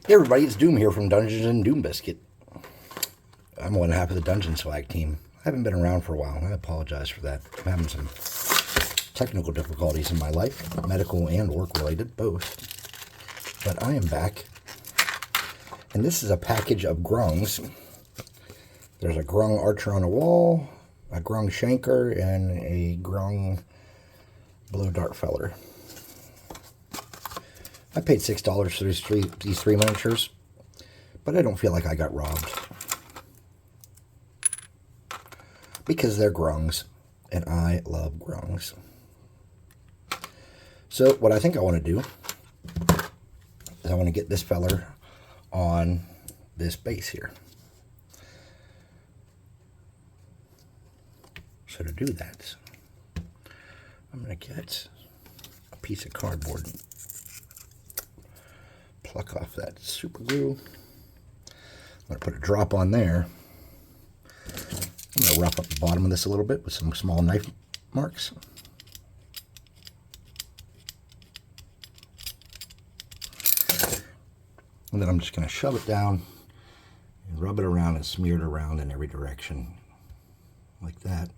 Hey everybody, it's Doom here from Dungeons and Doom Biscuit. I'm one half of the Dungeon Swag team. I haven't been around for a while, and I apologize for that. I'm having some technical difficulties in my life, medical and work related, both. But I am back, and this is a package of Grungs. There's a Grung Archer on a wall, a Grung Shanker, and a Grung Blow Dart Feller. I paid $6 for these three miniatures, but I don't feel like I got robbed. Because they're Grungs, and I love Grungs. So what I think I want to do is I want to get this feller on this base here. So to do that, I'm going to get a piece of cardboard. Pluck off that super glue. I'm going to put a drop on there. I'm going to rough up the bottom of this a little bit with some small knife marks. And then I'm just going to shove it down and rub it around and smear it around in every direction like that.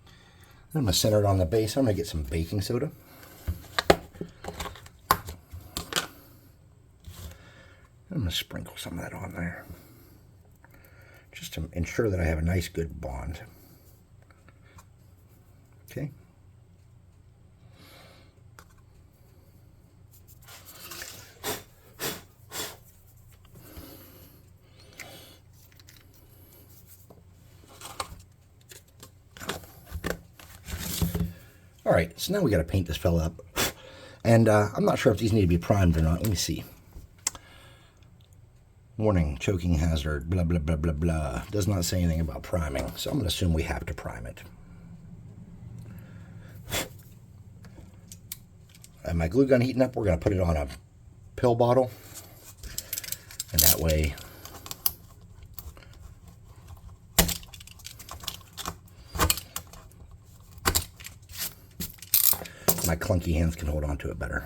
Then I'm going to center it on the base. I'm going to get some baking soda. I'm going to sprinkle some of that on there, just to ensure that I have a nice good bond. Okay. All right, so now we got to paint this fella up. And I'm not sure if these need to be primed or not. Let me see. Warning, choking hazard, blah, blah, blah, blah, blah. Does not say anything about priming, so I'm going to assume we have to prime it. And my glue gun heating up, we're going to put it on a pill bottle. And that way, my clunky hands can hold on to it better.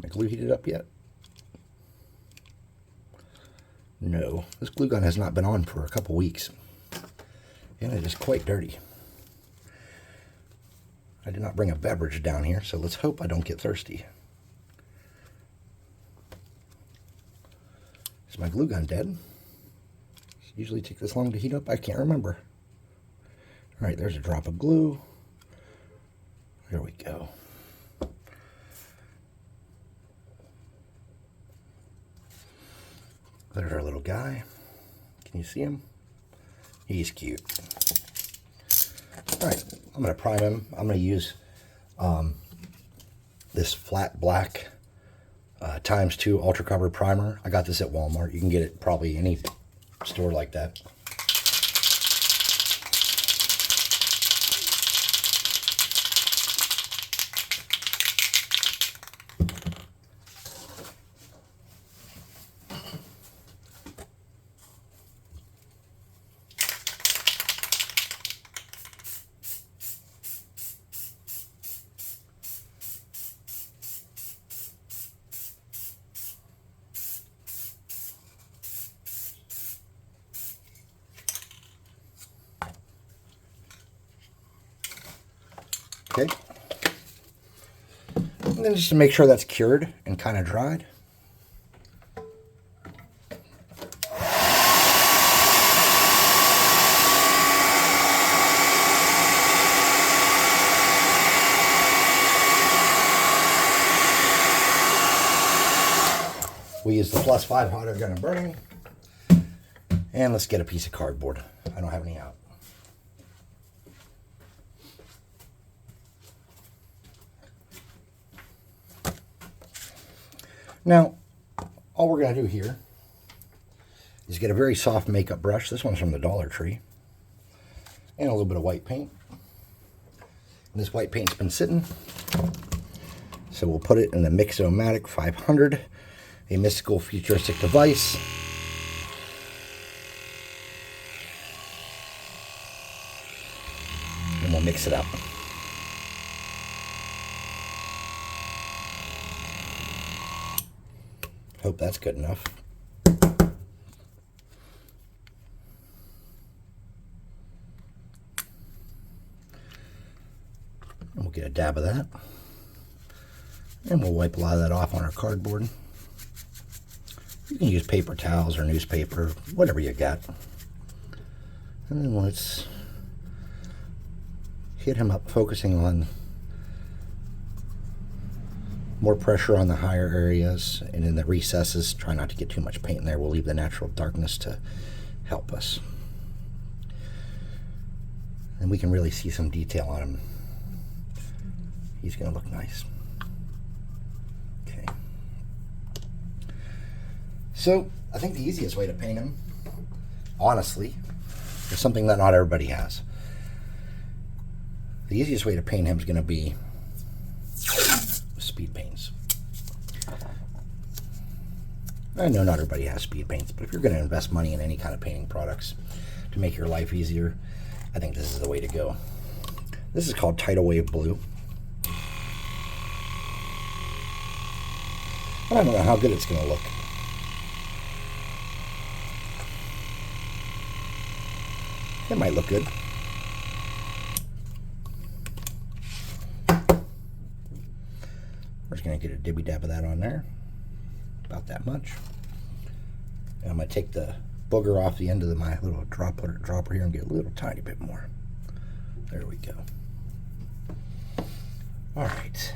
My glue heated up yet? No. This glue gun has not been on for a couple weeks. And it is quite dirty. I did not bring a beverage down here, so let's hope I don't get thirsty. Is my glue gun dead? Does it usually take this long to heat up? I can't remember. Alright, there's a drop of glue. There we go. There's our little guy. Can you see him? He's cute. All right, I'm going to prime him. I'm going to use this flat black ×2 ultra cover primer. I got this at Walmart. You can get it probably any store like that. Okay, and then just to make sure that's cured and kind of dried. We use the +5 hot air gun and burning. And let's get a piece of cardboard. I don't have any out. Now, all we're going to do here is get a very soft makeup brush. This one's from the Dollar Tree. And a little bit of white paint. And this white paint's been sitting. So we'll put it in the Mix-O-Matic 500, a mystical futuristic device. And we'll mix it up. Hope that's good enough. And we'll get a dab of that. And we'll wipe a lot of that off on our cardboard. You can use paper towels or newspaper, whatever you got. And then let's hit him up, focusing on more pressure on the higher areas, and in the recesses, try not to get too much paint in there. We'll leave the natural darkness to help us. And we can really see some detail on him. He's going to look nice. Okay. So, I think the easiest way to paint him, honestly, is something that not everybody has. The easiest way to paint him is going to be speed paints. I know not everybody has speed paints, but if you're going to invest money in any kind of painting products to make your life easier, I think this is the way to go. This is called Tidal Wave Blue. I don't know how good it's going to look. It might look good. We're just going to get a dibby dab of that on there. About that much. And I'm going to take the booger off the end of my little dropper here and get a little tiny bit more. There we go. Alright.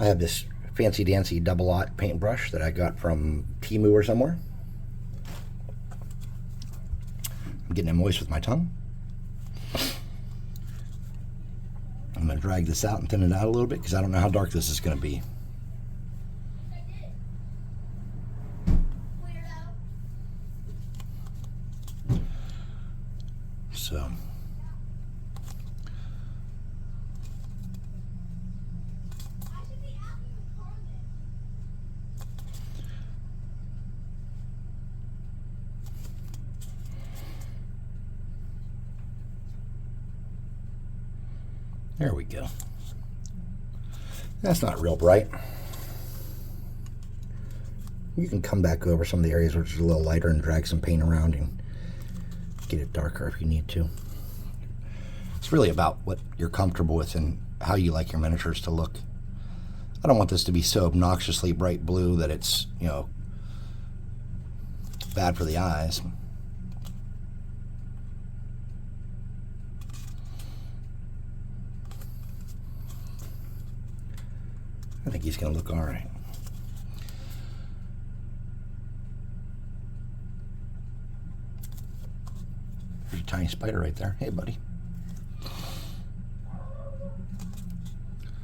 I have this fancy dancy double-aught paintbrush that I got from Temu or somewhere. I'm getting it moist with my tongue. I'm going to drag this out and thin it out a little bit because I don't know how dark this is going to be. So there we go. That's not real bright. You can come back over some of the areas which is a little lighter and drag some paint around and get it darker if you need to. It's really about what you're comfortable with and how you like your miniatures to look. I don't want this to be so obnoxiously bright blue that it's, you know, bad for the eyes. I think he's going to look all right. There's a tiny spider right there. Hey, buddy.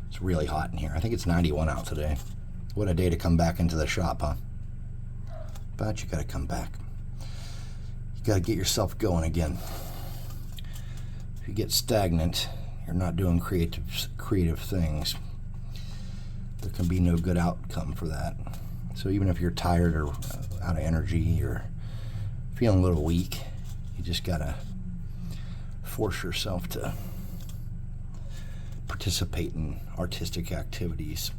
It's really hot in here. I think it's 91 out today. What a day to come back into the shop, huh? But you got to come back. You got to get yourself going again. If you get stagnant, you're not doing creative things. There can be no good outcome for that. So even if you're tired or out of energy or feeling a little weak, you just gotta force yourself to participate in artistic activities.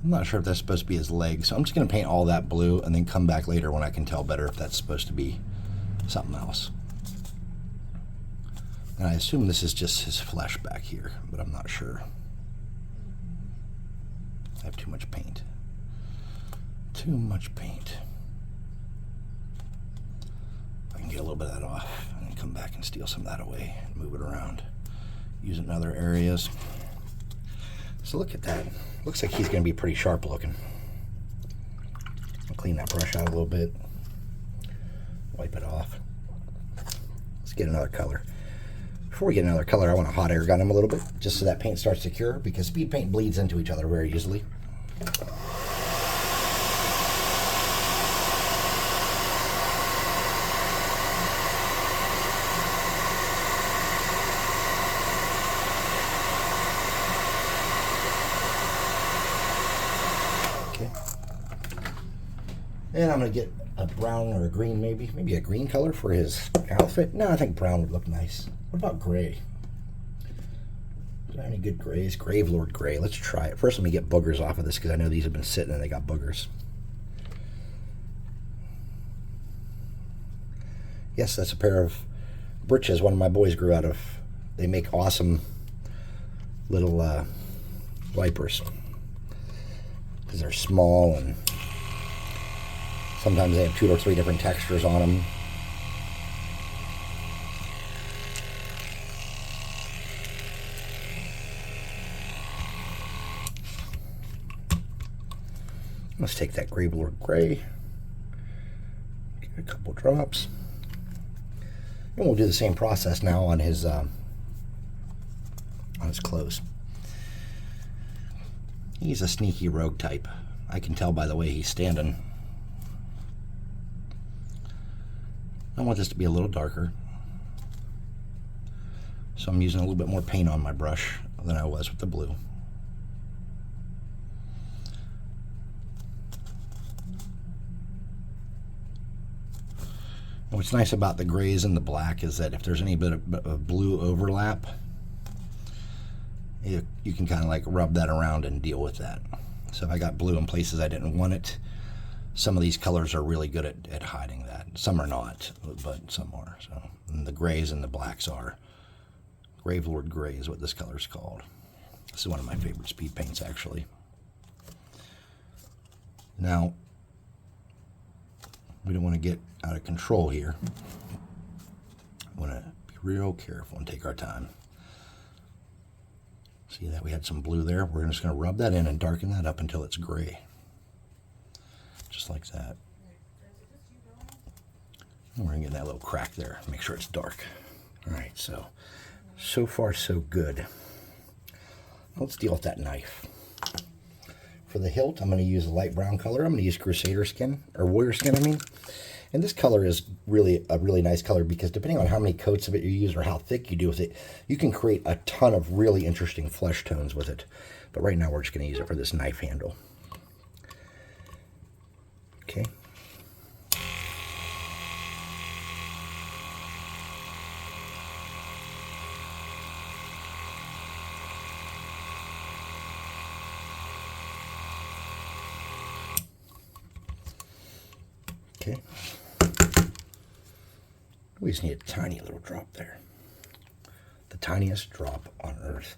I'm not sure if that's supposed to be his leg, so I'm just going to paint all that blue and then come back later when I can tell better if that's supposed to be something else. And I assume this is just his flesh back here, but I'm not sure. I have too much paint. Too much paint. I can get a little bit of that off and then come back and steal some of that away and move it around. Use it in other areas. So look at that. Looks like he's going to be pretty sharp looking. I'll clean that brush out a little bit. Wipe it off. Let's get another color. Before we get another color, I want to hot air gun them a little bit, just so that paint starts to cure, because speed paint bleeds into each other very easily. Okay. And I'm going to get a brown or a green, maybe a green color for his outfit. No, I think brown would look nice. What about gray? Is there any good grays? Gravelord gray. Let's try it. First, let me get boogers off of this, because I know these have been sitting and they got boogers. Yes, that's a pair of breeches one of my boys grew out of. They make awesome little wipers, because they're small and sometimes they have 2 or 3 different textures on them. Let's take that Gravelord gray, give it a couple drops, and we'll do the same process now on his clothes. He's a sneaky rogue type. I can tell by the way he's standing. I want this to be a little darker, so I'm using a little bit more paint on my brush than I was with the blue. And what's nice about the grays and the black is that if there's any bit of blue overlap, you can kind of like rub that around and deal with that. So if I got blue in places I didn't want it, some of these colors are really good at hiding that. Some are not, but some are. So, and the grays and the blacks are. Gravelord gray is what this color is called. This is one of my favorite speed paints, actually. Now, we don't want to get out of control here. We want to be real careful and take our time. See that we had some blue there? We're just going to rub that in and darken that up until it's gray. Just like that. And we're going to get that little crack there. Make sure it's dark. Alright, so far so good. Let's deal with that knife. For the hilt, I'm going to use a light brown color. I'm going to use Crusader skin, or Warrior skin, I mean. And this color is really a really nice color, because depending on how many coats of it you use or how thick you do with it, you can create a ton of really interesting flesh tones with it. But right now we're just going to use it for this knife handle. Okay. Okay. We just need a tiny little drop there. The tiniest drop on earth.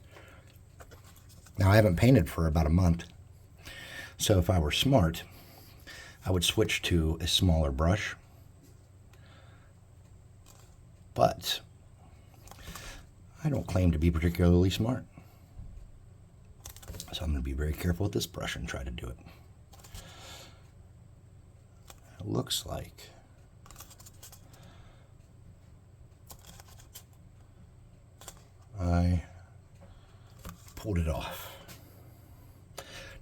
Now, I haven't painted for about a month, so if I were smart, I would switch to a smaller brush. But I don't claim to be particularly smart, so I'm going to be very careful with this brush and try to do it. It looks like I pulled it off.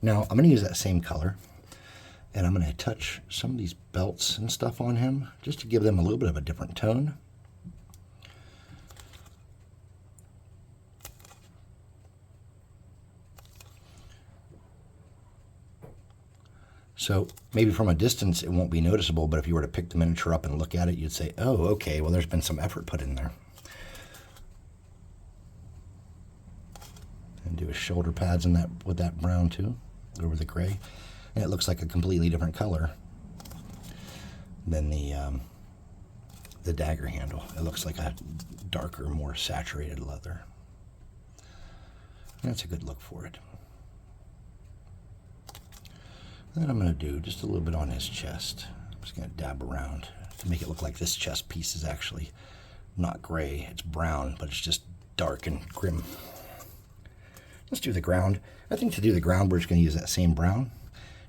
Now I'm going to use that same color, and I'm going to touch some of these belts and stuff on him just to give them a little bit of a different tone. So maybe from a distance it won't be noticeable, but if you were to pick the miniature up and look at it, you'd say, oh, okay, well there's been some effort put in there. And do his shoulder pads in that with that brown too, over the gray. And it looks like a completely different color than the dagger handle. It looks like a darker, more saturated leather. And that's a good look for it. Then I'm going to do just a little bit on his chest. I'm just going to dab around to make it look like this chest piece is actually not gray. It's brown, but it's just dark and grim. Let's do the ground. I think to do the ground, we're just going to use that same brown.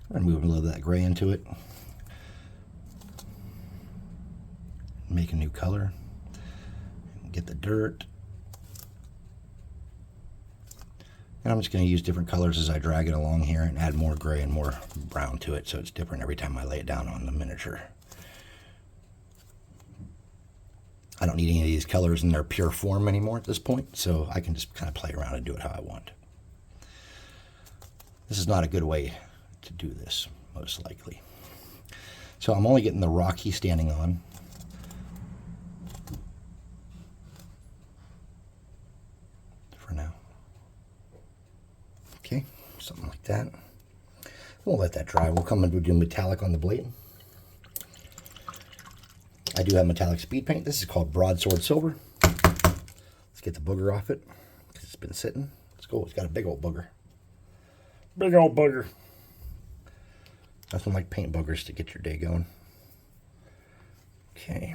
We're going to move a little of that gray into it. Make a new color. Get the dirt And I'm just going to use different colors as I drag it along here and add more gray and more brown to it so it's different every time I lay it down on the miniature. I don't need any of these colors in their pure form anymore at this point, so I can just kind of play around and do it how I want. This is not a good way to do this, most likely. So I'm only getting the rock he's standing on. For now. Okay, something like that. We'll let that dry. We'll come and do metallic on the blade. I do have metallic speed paint. This is called Broadsword Silver. Let's get the booger off it because it's been sitting. Let's go. It's got a big old booger. Big old booger. Nothing like paint boogers to get your day going. Okay.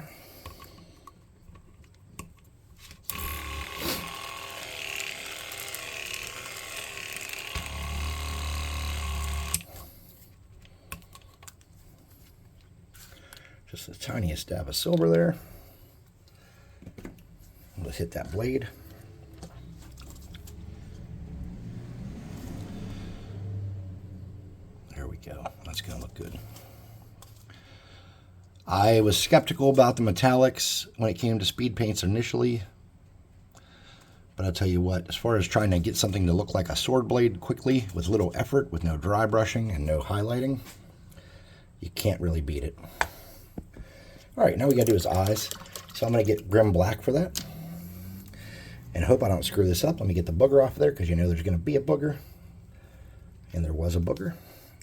Just the tiniest dab of silver there. Let's hit that blade. There we go. That's going to look good. I was skeptical about the metallics when it came to speed paints initially. But I'll tell you what, as far as trying to get something to look like a sword blade quickly with little effort, with no dry brushing and no highlighting, you can't really beat it. All right, now we got to do his eyes. So I'm going to get Grim Black for that. And hope I don't screw this up. Let me get the booger off of there because you know there's going to be a booger. And there was a booger.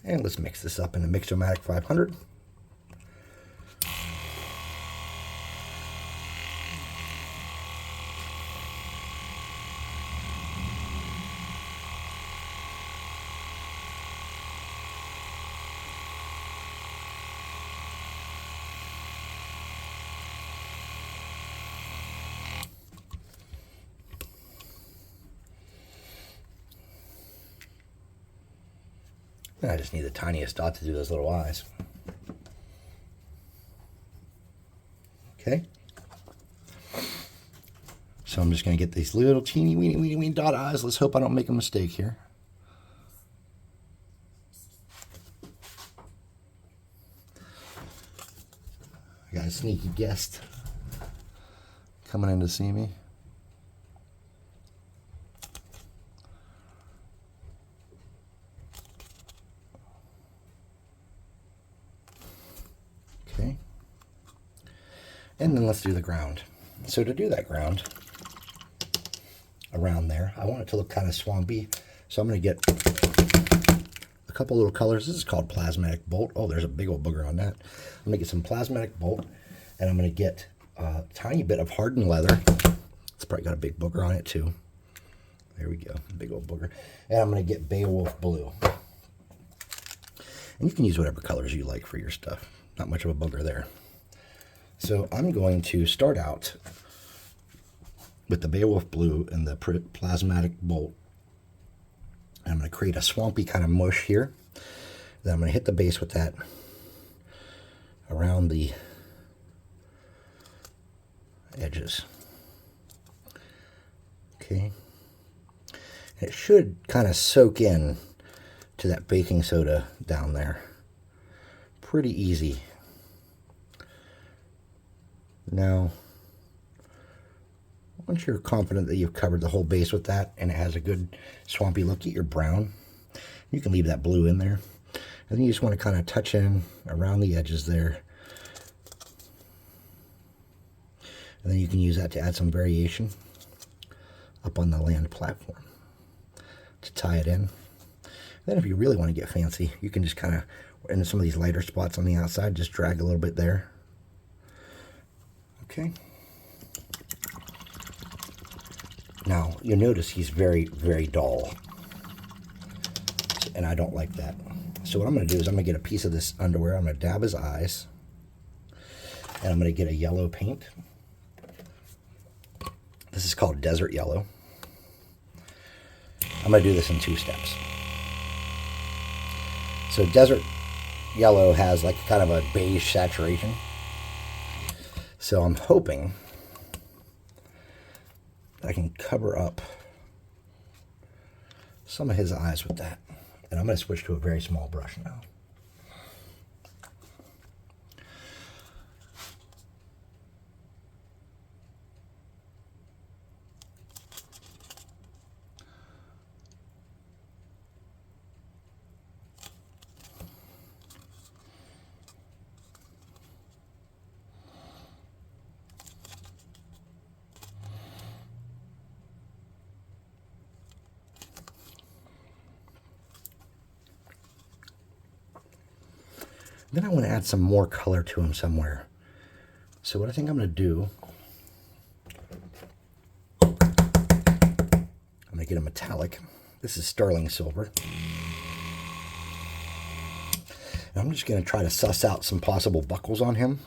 And let's mix this up in the Mixomatic 500. I just need the tiniest dot to do those little eyes. Okay. So I'm just going to get these little teeny weeny dot eyes. Let's hope I don't make a mistake here. I got a sneaky guest coming in to see me. Okay. And then let's do the ground. So to do that ground around there, I want it to look kind of swampy. So I'm going to get a couple little colors. This is called Plasmatic Bolt. Oh, there's a big old booger on that. I'm going to get some Plasmatic Bolt, and I'm going to get a tiny bit of hardened leather. It's probably got a big booger on it too. There we go, big old booger. And I'm going to get Beowulf Blue. And you can use whatever colors you like for your stuff. Not much of a booger there. So I'm going to start out with the Beowulf Blue and the Plasmatic Bolt. And I'm going to create a swampy kind of mush here. Then I'm going to hit the base with that around the edges. Okay. And it should kind of soak in to that baking soda down there. Pretty easy. Now, once you're confident that you've covered the whole base with that and it has a good swampy look, get your brown. You can leave that blue in there. And then you just want to kind of touch in around the edges there. And then you can use that to add some variation up on the land platform to tie it in. Then if you really want to get fancy, you can just kind of, in some of these lighter spots on the outside, just drag a little bit there. Okay. Now, you'll notice he's very, very dull. And I don't like that. So what I'm going to do is I'm going to get a piece of this underwear. I'm going to dab his eyes. And I'm going to get a yellow paint. This is called Desert Yellow. I'm going to do this in 2 steps. So Desert Yellow has like kind of a beige saturation. So I'm hoping I can cover up some of his eyes with that. And I'm going to switch to a very small brush now. Then I want to add some more color to him somewhere. So what I think I'm going to do, I'm going to get a metallic. This is sterling silver. And I'm just going to try to suss out some possible buckles on him.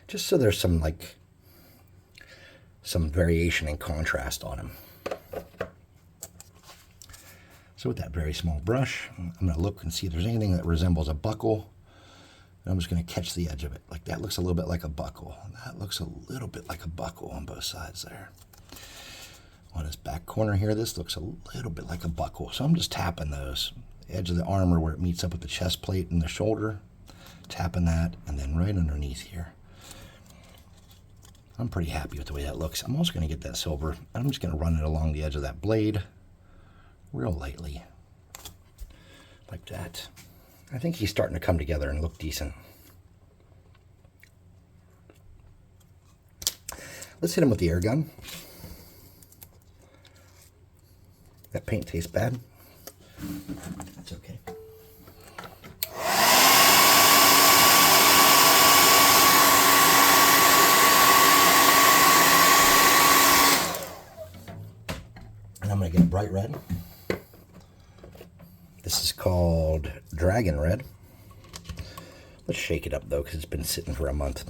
Just so there's some variation and contrast on him. So with that very small brush, I'm going to look and see if there's anything that resembles a buckle. And I'm just going to catch the edge of it. Like that looks a little bit like a buckle. That looks a little bit like a buckle on both sides there. On this back corner here, this looks a little bit like a buckle. So I'm just tapping those. The edge of the armor where it meets up with the chest plate and the shoulder. Tapping that, and then right underneath here. I'm pretty happy with the way that looks. I'm also going to get that silver, and I'm just going to run it along the edge of that blade real lightly. Like that. I think he's starting to come together and look decent. Let's hit him with the air gun. That paint tastes bad. That's okay. And I'm going to get a bright red. This is called Dragon Red. Let's shake it up though, because it's been sitting for a month.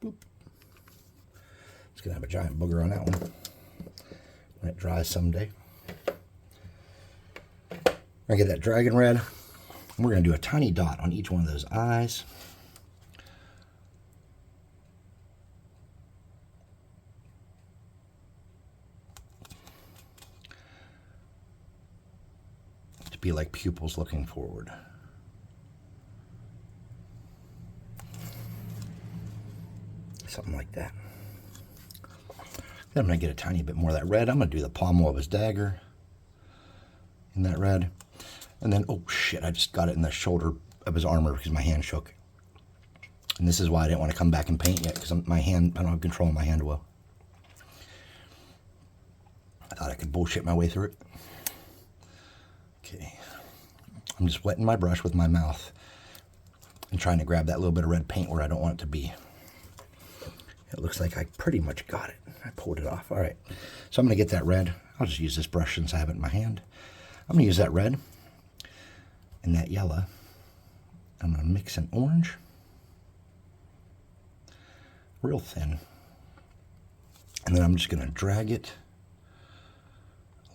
Boop. It's going to have a giant booger on that one when it dries someday. We're going to get that Dragon Red. We're going to do a tiny dot on each one of those eyes. To be like pupils looking forward. Something like that. Then I'm going to get a tiny bit more of that red. I'm going to do the pommel of his dagger in that red. And then, oh shit, I just got it in the shoulder of his armor because my hand shook. And this is why I didn't want to come back and paint yet, because my hand, I don't have control of my hand well. I thought I could bullshit my way through it. Okay. I'm just wetting my brush with my mouth and trying to grab that little bit of red paint where I don't want it to be. It looks like I pretty much got it. I pulled it off. All right. So I'm going to get that red. I'll just use this brush since I have it in my hand. I'm going to use that red and that yellow. I'm going to mix an orange. Real thin. And then I'm just going to drag it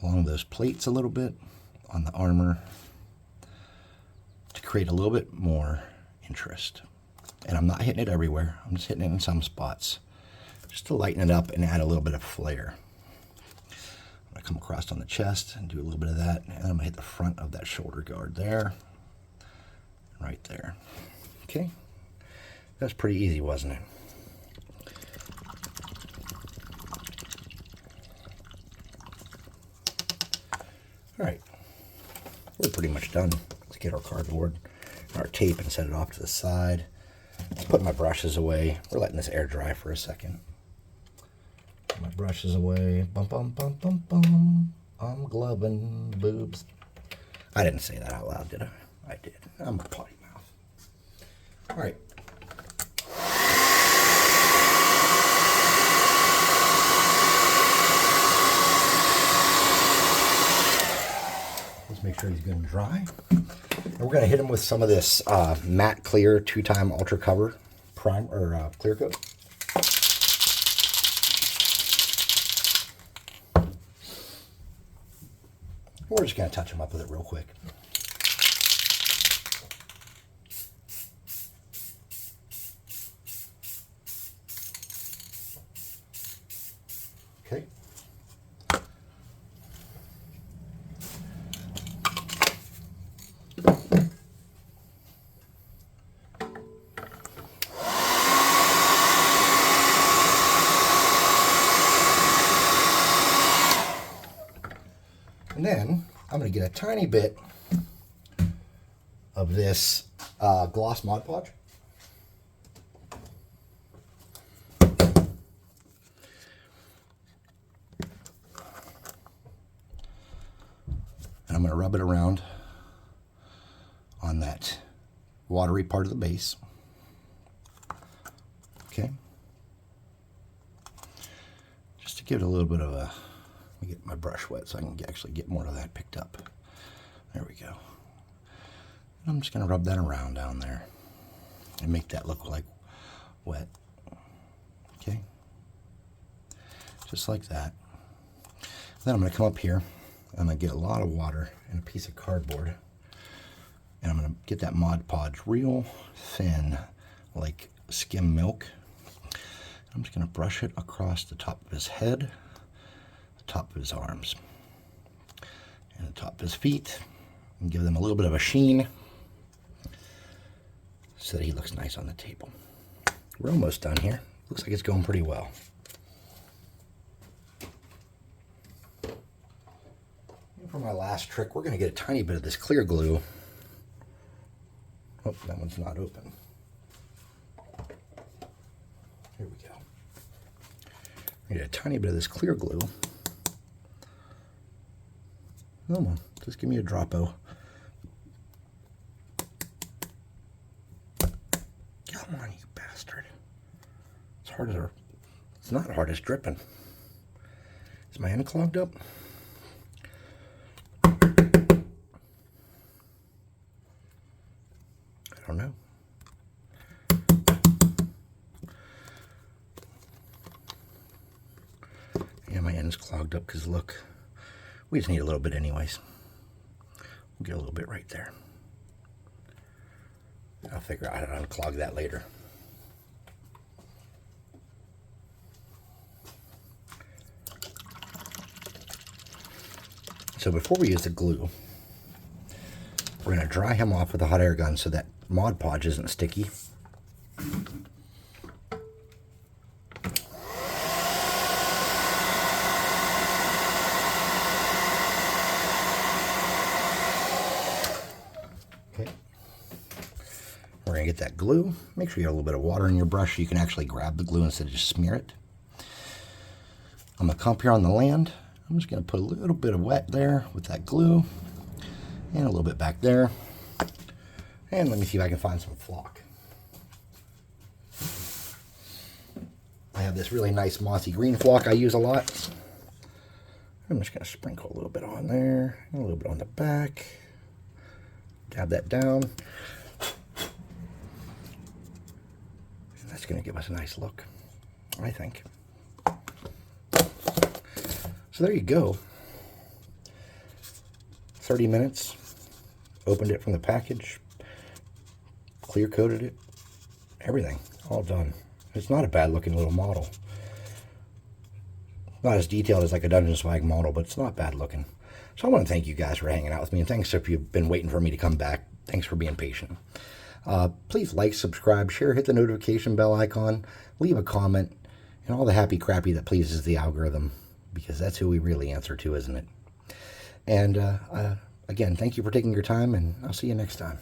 along those plates a little bit on the armor to create a little bit more interest. And I'm not hitting it everywhere. I'm just hitting it in some spots just to lighten it up and add a little bit of flair. I'm going to come across on the chest and do a little bit of that. And I'm going to hit the front of that shoulder guard there. Right there. Okay. That's pretty easy, wasn't it? All right. We're pretty much done. Let's get our cardboard, our tape, and set it off to the side. Let's put my brushes away. We're letting this air dry for a second. Put my brushes away. Bum, bum, bum, bum, bum. I'm gloving boobs. I didn't say that out loud, did I? I did. I'm a potty mouth. All right. Let's make sure he's good and dry. And we're going to hit him with some of this matte clear 2-time ultra cover prime or clear coat. We're just going to touch them up with it real quick. Okay. And then I'm going to get a tiny bit of this gloss Mod Podge. And I'm going to rub it around on that watery part of the base. Okay. Just to give it a little bit of a, let me get my brush wet so I can actually get more of that picked up. There we go. And I'm just going to rub that around down there and make that look like wet. Okay. Just like that. Then I'm going to come up here. I'm going to get a lot of water and a piece of cardboard. And I'm going to get that Mod Podge real thin, like skim milk. I'm just going to brush it across the top of his head, the top of his arms, and the top of his feet, and give them a little bit of a sheen so that he looks nice on the table. We're almost done here. Looks like it's going pretty well. And for my last trick, we're going to get a tiny bit of this clear glue. Oh, that one's not open. Here we go. I get a tiny bit of this clear glue. Come on, just give me a drop-o. Come on, you bastard. It's hard as a, it's not hard as dripping. Is my end clogged up? I don't know. Yeah, my end's clogged up because look, we just need a little bit anyways. We'll get a little bit right there. I'll figure out how to unclog that later. So before we use the glue, we're going to dry him off with a hot air gun so that Mod Podge isn't sticky. Okay. We're going to get that glue. Make sure you have a little bit of water in your brush so you can actually grab the glue instead of just smear it. I'm going to come up here on the land. I'm just going to put a little bit of wet there with that glue and a little bit back there. And let me see if I can find some flock. I have this really nice mossy green flock I use a lot. I'm just going to sprinkle a little bit on there, and a little bit on the back. Dab that down. And that's going to give us a nice look, I think. So there you go. 30 minutes. Opened it from the package. Clear coated it. Everything. All done. It's not a bad looking little model. Not as detailed as like a Dungeon Swag model, but it's not bad looking. So I want to thank you guys for hanging out with me. And thanks if you've been waiting for me to come back. Thanks for being patient. Please like, subscribe, share, hit the notification bell icon, leave a comment, and all the happy crappy that pleases the algorithm. Because that's who we really answer to, isn't it? And again, thank you for taking your time, and I'll see you next time.